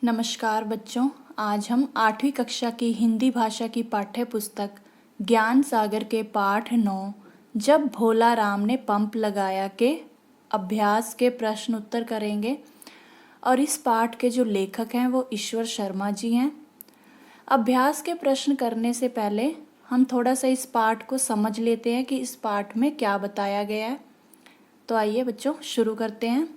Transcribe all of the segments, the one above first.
नमस्कार बच्चों। आज हम 8वीं कक्षा की हिंदी भाषा की पाठ्य पुस्तक ज्ञान सागर के पाठ 9 जब भोला राम ने पंप लगाया के अभ्यास के प्रश्न उत्तर करेंगे। और इस पाठ के जो लेखक हैं वो ईश्वर शर्मा जी हैं। अभ्यास के प्रश्न करने से पहले हम थोड़ा सा इस पाठ को समझ लेते हैं कि इस पाठ में क्या बताया गया है। तो आइए बच्चों शुरू करते हैं।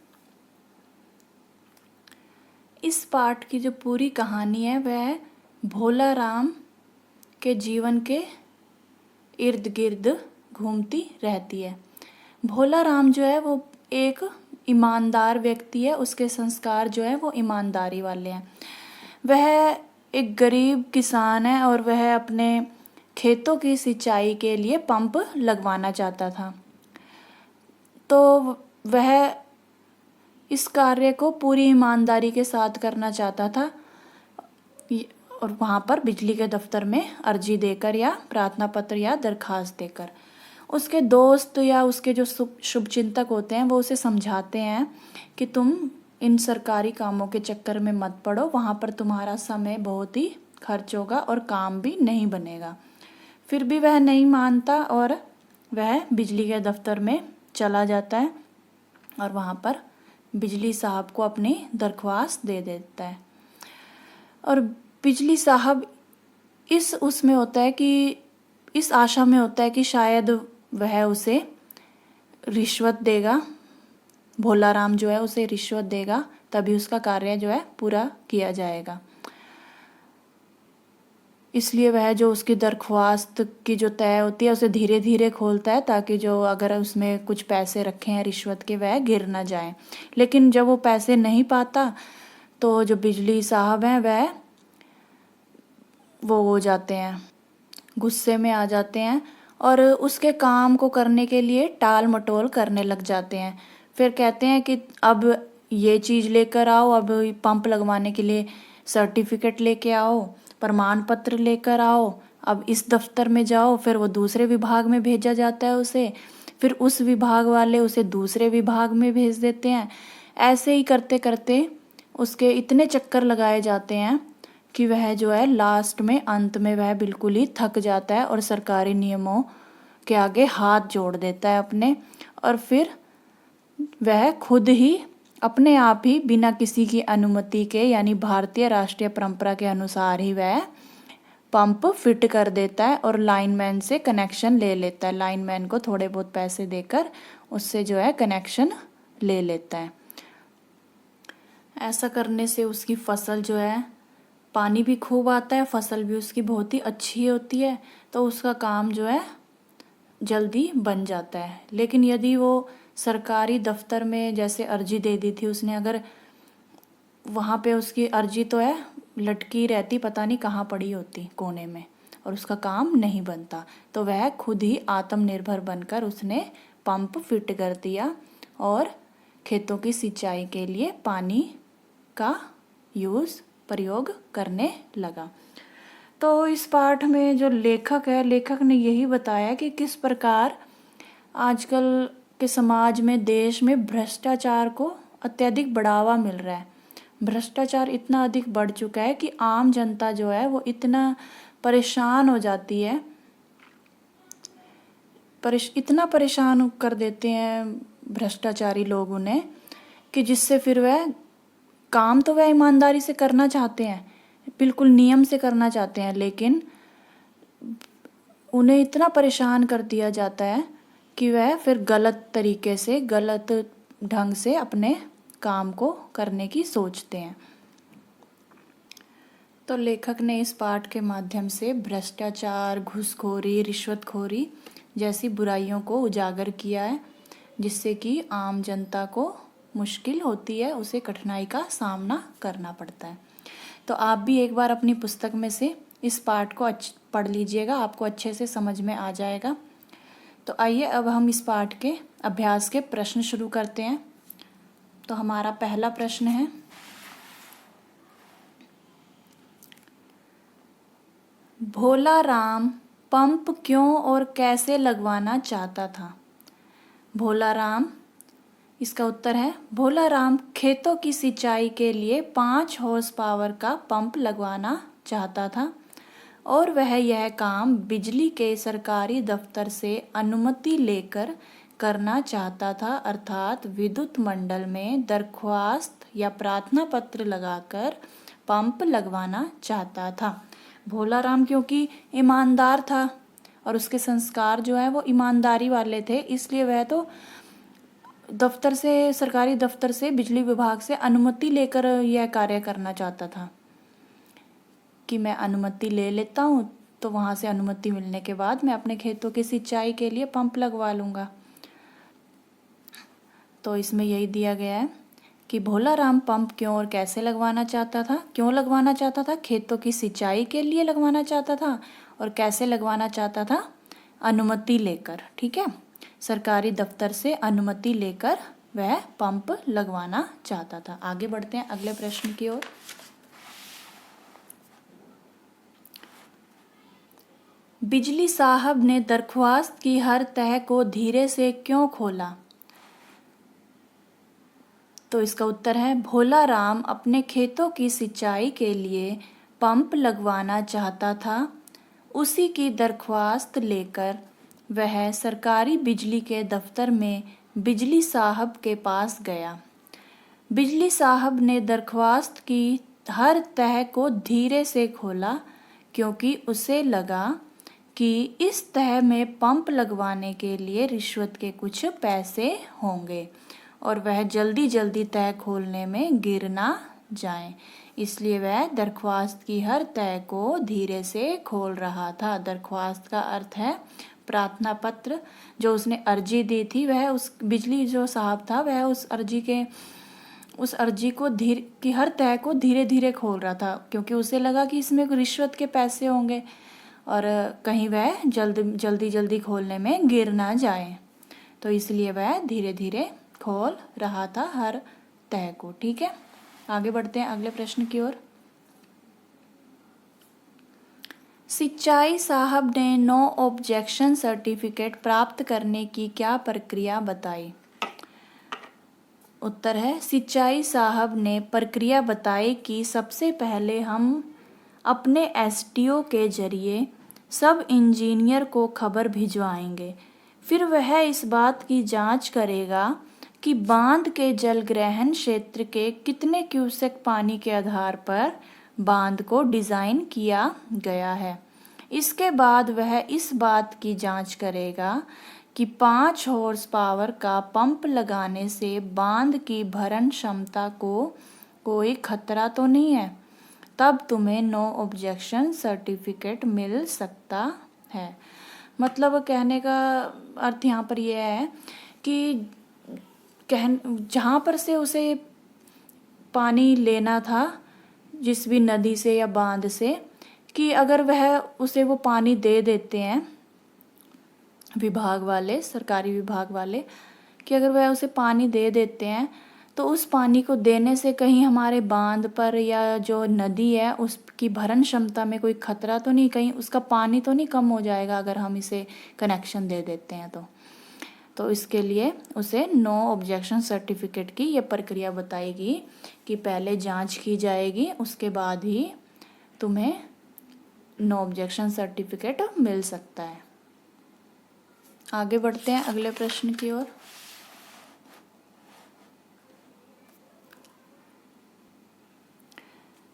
इस पाठ की जो पूरी कहानी है वह भोला राम के जीवन के इर्द गिर्द घूमती रहती है। भोला राम जो है वो एक ईमानदार व्यक्ति है, उसके संस्कार जो है वो ईमानदारी वाले हैं। वह एक गरीब किसान है और वह अपने खेतों की सिंचाई के लिए पंप लगवाना चाहता था। तो वह इस कार्य को पूरी ईमानदारी के साथ करना चाहता था और वहाँ पर बिजली के दफ्तर में अर्जी देकर या प्रार्थना पत्र या दरखास्त देकर उसके दोस्त या उसके जो शुभचिंतक होते हैं वो उसे समझाते हैं कि तुम इन सरकारी कामों के चक्कर में मत पड़ो, वहाँ पर तुम्हारा समय बहुत ही खर्च होगा और काम भी नहीं बनेगा। फिर भी वह नहीं मानता और वह बिजली के दफ्तर में चला जाता है और वहाँ पर बिजली साहब को अपनी दरख्वास्त दे देता है। और बिजली साहब उसमें होता है कि इस आशा में होता है कि शायद वह उसे रिश्वत देगा, भोला राम जो है उसे रिश्वत देगा, तभी उसका कार्य जो है पूरा किया जाएगा। इसलिए वह जो उसकी दरख्वास्त की जो तय होती है उसे धीरे धीरे खोलता है ताकि जो अगर उसमें कुछ पैसे रखे हैं रिश्वत के वह गिर ना जाए। लेकिन जब वो पैसे नहीं पाता तो जो बिजली साहब हैं वो हो जाते हैं, गुस्से में आ जाते हैं और उसके काम को करने के लिए टाल मटोल करने लग जाते हैं। फिर कहते हैं कि अब ये चीज़ लेकर आओ, अब पंप लगवाने के लिए सर्टिफिकेट लेके आओ, प्रमाण पत्र लेकर आओ, अब इस दफ्तर में जाओ। फिर वो दूसरे विभाग में भेजा जाता है उसे, फिर उस विभाग वाले उसे दूसरे विभाग में भेज देते हैं। ऐसे ही करते करते उसके इतने चक्कर लगाए जाते हैं कि वह जो है लास्ट में अंत में वह बिल्कुल ही थक जाता है और सरकारी नियमों के आगे हाथ जोड़ देता है अपने। और फिर वह खुद ही अपने आप ही बिना किसी की अनुमति के यानी भारतीय राष्ट्रीय परंपरा के अनुसार ही वह पंप फिट कर देता है और लाइनमैन से कनेक्शन ले लेता है। लाइनमैन को थोड़े बहुत पैसे देकर उससे जो है कनेक्शन ले लेता है। ऐसा करने से उसकी फसल जो है पानी भी खूब आता है, फसल भी उसकी बहुत ही अच्छी होती है, तो उसका काम जो है जल्दी बन जाता है। लेकिन यदि वो सरकारी दफ्तर में जैसे अर्जी दे दी थी उसने, अगर वहाँ पे उसकी अर्जी तो है लटकी रहती, पता नहीं कहाँ पड़ी होती कोने में, और उसका काम नहीं बनता, तो वह खुद ही आत्मनिर्भर बनकर उसने पंप फिट कर दिया और खेतों की सिंचाई के लिए पानी का प्रयोग करने लगा। तो इस पाठ में जो लेखक है, लेखक ने यही बताया कि किस प्रकार आजकल के समाज में, देश में भ्रष्टाचार को अत्यधिक बढ़ावा मिल रहा है। भ्रष्टाचार इतना अधिक बढ़ चुका है कि आम जनता जो है वो इतना परेशान हो जाती है, इतना परेशान कर देते हैं भ्रष्टाचारी लोग उन्हें कि जिससे फिर वह काम तो वह ईमानदारी से करना चाहते हैं, बिल्कुल नियम से करना चाहते हैं, लेकिन उन्हें इतना परेशान कर दिया जाता है कि वह फिर गलत तरीके से, गलत ढंग से अपने काम को करने की सोचते हैं। तो लेखक ने इस पाठ के माध्यम से भ्रष्टाचार, घूसखोरी, रिश्वतखोरी जैसी बुराइयों को उजागर किया है, जिससे कि आम जनता को मुश्किल होती है, उसे कठिनाई का सामना करना पड़ता है। तो आप भी एक बार अपनी पुस्तक में से इस पाठ को पढ़ लीजिएगा, आपको अच्छे से समझ में आ जाएगा। तो आइए अब हम इस पाठ के अभ्यास के प्रश्न शुरू करते हैं। तो हमारा पहला प्रश्न है, भोला राम पंप क्यों और कैसे लगवाना चाहता था? भोला राम इसका उत्तर है भोला राम खेतों की सिंचाई के लिए 5 हॉर्स पावर का पंप लगवाना चाहता था और वह यह काम बिजली के सरकारी दफ्तर से अनुमति लेकर करना चाहता था, अर्थात विद्युत मंडल में दरख्वास्त या प्रार्थना पत्र लगाकर पंप लगवाना चाहता था। भोला राम क्योंकि ईमानदार था और उसके संस्कार जो है वो ईमानदारी वाले थे, इसलिए वह तो दफ्तर से, सरकारी दफ्तर से, बिजली विभाग से अनुमति लेकर यह कार्य करना चाहता था कि मैं अनुमति ले लेता हूँ तो वहाँ से अनुमति मिलने के बाद मैं अपने खेतों की सिंचाई के लिए पंप लगवा लूँगा। तो इसमें यही दिया गया है कि भोला राम पंप क्यों और कैसे लगवाना चाहता था। क्यों लगवाना चाहता था? खेतों की सिंचाई के लिए लगवाना चाहता था। और कैसे लगवाना चाहता था? अनुमति लेकर। ठीक है, सरकारी दफ्तर से अनुमति लेकर वह पंप लगवाना चाहता था। आगे बढ़ते हैं अगले प्रश्न की ओर। बिजली साहब ने दरख्वास्त की हर तह को धीरे से क्यों खोला? तो इसका उत्तर है भोला राम अपने खेतों की सिंचाई के लिए पंप लगवाना चाहता था। उसी की दरख्वास्त लेकर वह सरकारी बिजली के दफ्तर में बिजली साहब के पास गया। बिजली साहब ने दरख्वास्त की हर तह को धीरे से खोला क्योंकि उसे लगा कि इस तह में पंप लगवाने के लिए रिश्वत के कुछ पैसे होंगे और वह जल्दी जल्दी तह खोलने में गिर ना जाए, इसलिए वह दरख्वास्त की हर तह को धीरे से खोल रहा था। दरख्वास्त का अर्थ है प्रार्थना पत्र। जो उसने अर्जी दी थी वह उस बिजली जो साहब था वह उस अर्जी को की हर तह को धीरे धीरे खोल रहा था क्योंकि उसे लगा कि इसमें रिश्वत के पैसे होंगे और कहीं वह जल्दी खोलने में गिर ना जाए, तो इसलिए वह धीरे धीरे खोल रहा था हर तह को। ठीक है, आगे बढ़ते हैं अगले प्रश्न की ओर। सिंचाई साहब ने नो ऑब्जेक्शन सर्टिफिकेट प्राप्त करने की क्या प्रक्रिया बताई? उत्तर है सिंचाई साहब ने प्रक्रिया बताई कि सबसे पहले हम अपने एसडीओ के जरिए सब इंजीनियर को खबर भिजवाएंगे, फिर वह इस बात की जांच करेगा कि बांध के जलग्रहण क्षेत्र के कितने क्यूसेक पानी के आधार पर बांध को डिज़ाइन किया गया है। इसके बाद वह इस बात की जांच करेगा कि 5 हॉर्स पावर का पंप लगाने से बांध की भरण क्षमता को कोई खतरा तो नहीं है, तब तुम्हें नो ऑब्जेक्शन सर्टिफिकेट मिल सकता है। मतलब कहने का अर्थ यहाँ पर यह है कि जहाँ पर से उसे पानी लेना था जिस भी नदी से या बांध से, कि अगर वह उसे वो पानी दे देते हैं विभाग वाले, सरकारी विभाग वाले, कि अगर वह उसे पानी दे देते हैं तो उस पानी को देने से कहीं हमारे बांध पर या जो नदी है उसकी भरण क्षमता में कोई खतरा तो नहीं, कहीं उसका पानी तो नहीं कम हो जाएगा अगर हम इसे कनेक्शन दे देते हैं तो इसके लिए उसे नो ऑब्जेक्शन सर्टिफिकेट की ये प्रक्रिया बताएगी कि पहले जांच की जाएगी, उसके बाद ही तुम्हें नो ऑब्जेक्शन सर्टिफिकेट मिल सकता है। आगे बढ़ते हैं अगले प्रश्न की ओर।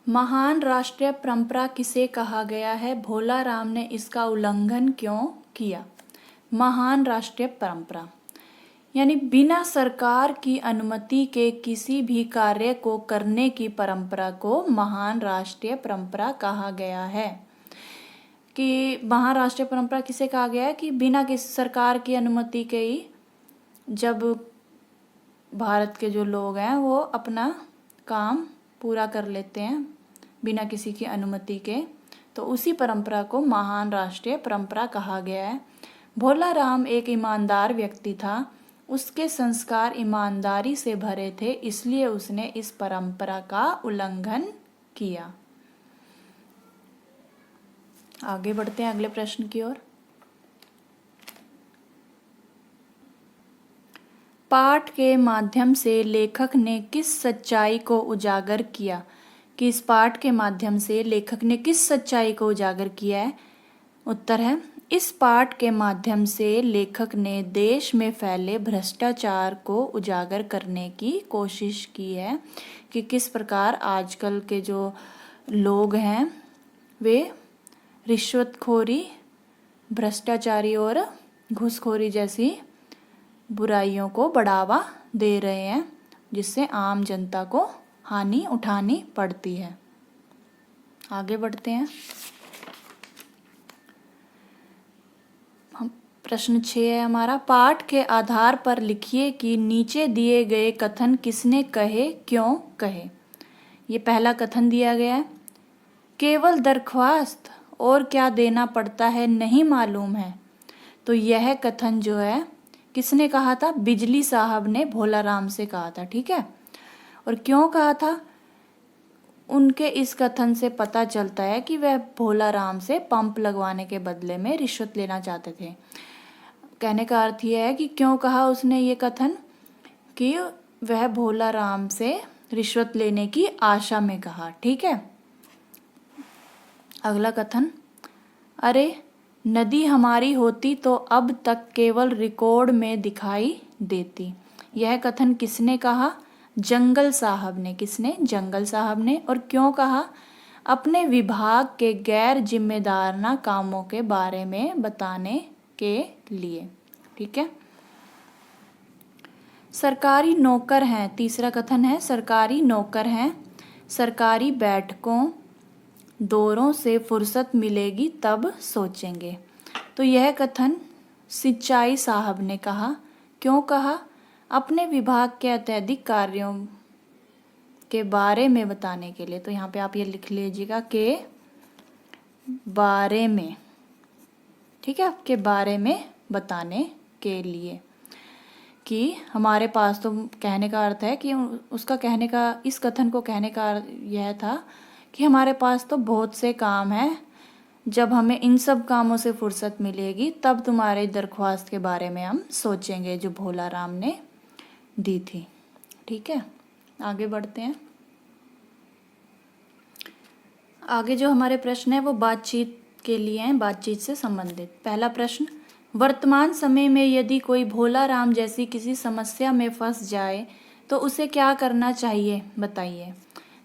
महान राष्ट्रीय परंपरा किसे कहा गया है? भोला राम ने इसका उल्लंघन क्यों किया? महान राष्ट्रीय परंपरा यानी बिना सरकार की अनुमति के किसी भी कार्य को करने की परंपरा को महान राष्ट्रीय परंपरा कहा गया है। कि महान राष्ट्रीय परंपरा किसे कहा गया है? कि बिना किसी सरकार की अनुमति के ही जब भारत के जो लोग हैं वो अपना काम पूरा कर लेते हैं बिना किसी की अनुमति के, तो उसी परंपरा को महान राष्ट्रीय परंपरा कहा गया है। भोला राम एक ईमानदार व्यक्ति था, उसके संस्कार ईमानदारी से भरे थे, इसलिए उसने इस परंपरा का उल्लंघन किया। आगे बढ़ते हैं अगले प्रश्न की ओर। पाठ के माध्यम से लेखक ने किस सच्चाई को उजागर किया? कि इस पाठ के माध्यम से लेखक ने किस सच्चाई को उजागर किया है? उत्तर है, इस पाठ के माध्यम से लेखक ने देश में फैले भ्रष्टाचार को उजागर करने की कोशिश की है कि किस प्रकार आजकल के जो लोग हैं वे रिश्वतखोरी, भ्रष्टाचारी और घूसखोरी जैसी बुराइयों को बढ़ावा दे रहे हैं, जिससे आम जनता को हानि उठानी पड़ती है। आगे बढ़ते हैं। प्रश्न 6 है हमारा, पाठ के आधार पर लिखिए कि नीचे दिए गए कथन किसने कहे, क्यों कहे। ये पहला कथन दिया गया है, केवल दरख्वास्त और क्या देना पड़ता है नहीं मालूम है। तो यह कथन जो है किसने कहा था? बिजली साहब ने भोलाराम से कहा था। ठीक है, और क्यों कहा था? उनके इस कथन से पता चलता है कि वह भोलाराम से पंप लगवाने के बदले में रिश्वत लेना चाहते थे। कहने का अर्थ यह है कि क्यों कहा उसने ये कथन, कि वह भोलाराम से रिश्वत लेने की आशा में कहा। ठीक है, अगला कथन, अरे नदी हमारी होती तो अब तक केवल रिकॉर्ड में दिखाई देती। यह कथन किसने कहा? जंगल साहब ने। किसने? जंगल साहब ने। और क्यों कहा? अपने विभाग के गैर जिम्मेदाराना कामों के बारे में बताने के लिए। ठीक है, सरकारी नौकर हैं। तीसरा कथन है, सरकारी नौकर हैं, सरकारी बैठकों दौरों से फुर्सत मिलेगी तब सोचेंगे। तो यह कथन सिंचाई साहब ने कहा। क्यों कहा? अपने विभाग के अत्यधिक कार्यों के बारे में बताने के लिए। तो यहाँ पे आप ये लिख लीजिएगा, के बारे में। ठीक है, के बारे में बताने के लिए, कि हमारे पास तो कहने का अर्थ है कि उसका कहने का, इस कथन को कहने का यह था कि हमारे पास तो बहुत से काम हैं, जब हमें इन सब कामों से फुर्सत मिलेगी तब तुम्हारे दरख्वास्त के बारे में हम सोचेंगे, जो भोलाराम ने दी थी। ठीक है, आगे बढ़ते हैं। आगे जो हमारे प्रश्न है वो बातचीत के लिए हैं, बातचीत से संबंधित। पहला प्रश्न, वर्तमान समय में यदि कोई भोलाराम जैसी किसी समस्या में फंस जाए तो उसे क्या करना चाहिए, बताइए।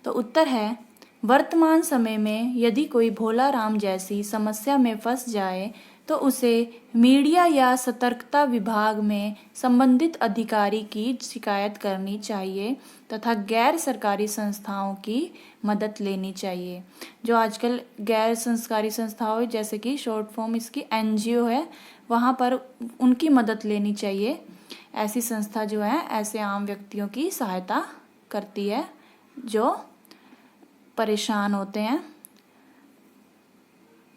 तो उत्तर है, वर्तमान समय में यदि कोई भोलाराम जैसी समस्या में फंस जाए तो उसे मीडिया या सतर्कता विभाग में संबंधित अधिकारी की शिकायत करनी चाहिए तथा गैर सरकारी संस्थाओं की मदद लेनी चाहिए। जो आजकल गैर सरकारी संस्थाओं, जैसे कि शॉर्ट फॉर्म इसकी NGO है, वहाँ पर उनकी मदद लेनी चाहिए। ऐसी संस्था जो है ऐसे आम व्यक्तियों की सहायता करती है जो परेशान होते हैं,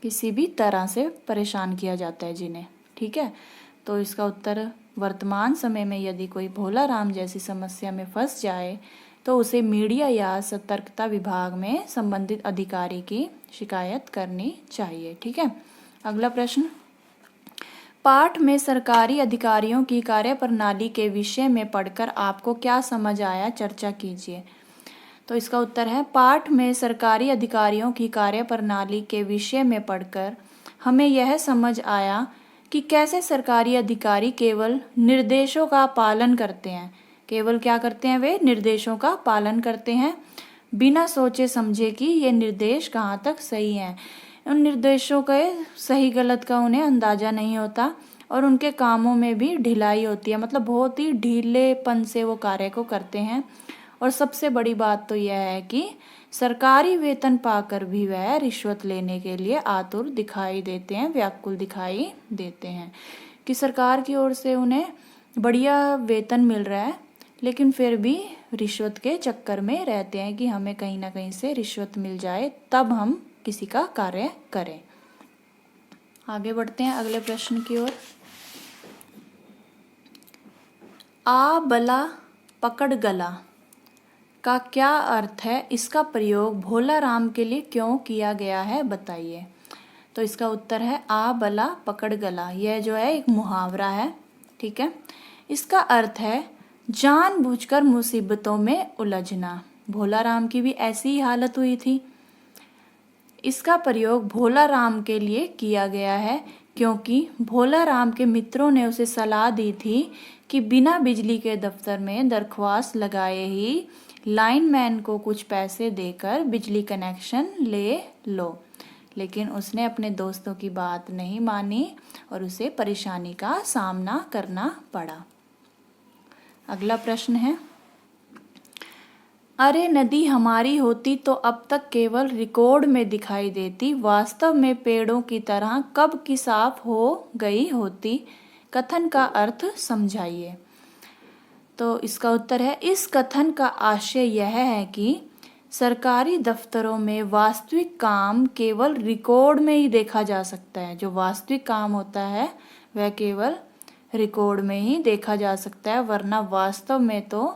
किसी भी तरह से परेशान किया जाता है जिन्हें। ठीक है, तो इसका उत्तर, वर्तमान समय में यदि कोई भोलाराम जैसी समस्या में फंस जाए तो उसे मीडिया या सतर्कता विभाग में संबंधित अधिकारी की शिकायत करनी चाहिए। ठीक है, अगला प्रश्न, पाठ में सरकारी अधिकारियों की कार्यप्रणाली के विषय में पढ़कर आपको क्या समझ आया, चर्चा कीजिए। तो इसका उत्तर है, पाठ में सरकारी अधिकारियों की कार्यप्रणाली के विषय में पढ़कर हमें यह समझ आया कि कैसे सरकारी अधिकारी केवल निर्देशों का पालन करते हैं। केवल क्या करते हैं? वे निर्देशों का पालन करते हैं, बिना सोचे समझे कि ये निर्देश कहाँ तक सही हैं। उन निर्देशों के सही गलत का उन्हें अंदाज़ा नहीं होता और उनके कामों में भी ढिलाई होती है, मतलब बहुत ही ढीलेपन से वो कार्य को करते हैं। और सबसे बड़ी बात तो यह है कि सरकारी वेतन पाकर भी वह रिश्वत लेने के लिए आतुर दिखाई देते हैं, व्याकुल दिखाई देते हैं, कि सरकार की ओर से उन्हें बढ़िया वेतन मिल रहा है लेकिन फिर भी रिश्वत के चक्कर में रहते हैं कि हमें कहीं ना कहीं से रिश्वत मिल जाए तब हम किसी का कार्य करें। आगे बढ़ते हैं अगले प्रश्न की ओर। आ बला पकड़ गला का क्या अर्थ है, इसका प्रयोग भोलाराम के लिए क्यों किया गया है, बताइए। तो इसका उत्तर है, आ बला पकड़ गला। यह जो है एक मुहावरा है। ठीक है, इसका अर्थ है जानबूझकर मुसीबतों में उलझना। भोला राम की भी ऐसी ही हालत हुई थी। इसका प्रयोग भोला राम के लिए किया गया है क्योंकि भोला राम के मित्रों ने उसे सलाह दी थी कि बिना बिजली के दफ्तर में दरख्वास्त लगाए ही लाइनमैन को कुछ पैसे देकर बिजली कनेक्शन ले लो, लेकिन उसने अपने दोस्तों की बात नहीं मानी और उसे परेशानी का सामना करना पड़ा। अगला प्रश्न है, अरे नदी हमारी होती तो अब तक केवल रिकॉर्ड में दिखाई देती, वास्तव में पेड़ों की तरह कब की साफ हो गई होती, कथन का अर्थ समझाइए। तो इसका उत्तर है, इस कथन का आशय यह है कि सरकारी दफ्तरों में वास्तविक काम केवल रिकॉर्ड में ही देखा जा सकता है। जो वास्तविक काम होता है वह केवल रिकॉर्ड में ही देखा जा सकता है, वरना वास्तव में तो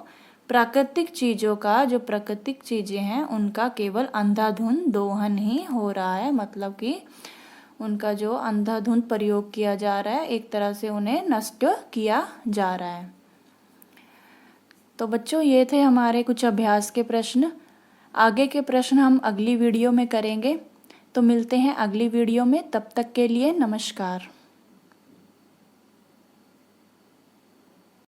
प्राकृतिक चीज़ों का, जो प्राकृतिक चीज़ें हैं उनका केवल अंधाधुंध दोहन ही हो रहा है। मतलब कि उनका जो अंधाधुंध प्रयोग किया जा रहा है, एक तरह से उन्हें नष्ट किया जा रहा है। तो बच्चों, ये थे हमारे कुछ अभ्यास के प्रश्न। आगे के प्रश्न हम अगली वीडियो में करेंगे। तो मिलते हैं अगली वीडियो में, तब तक के लिए नमस्कार।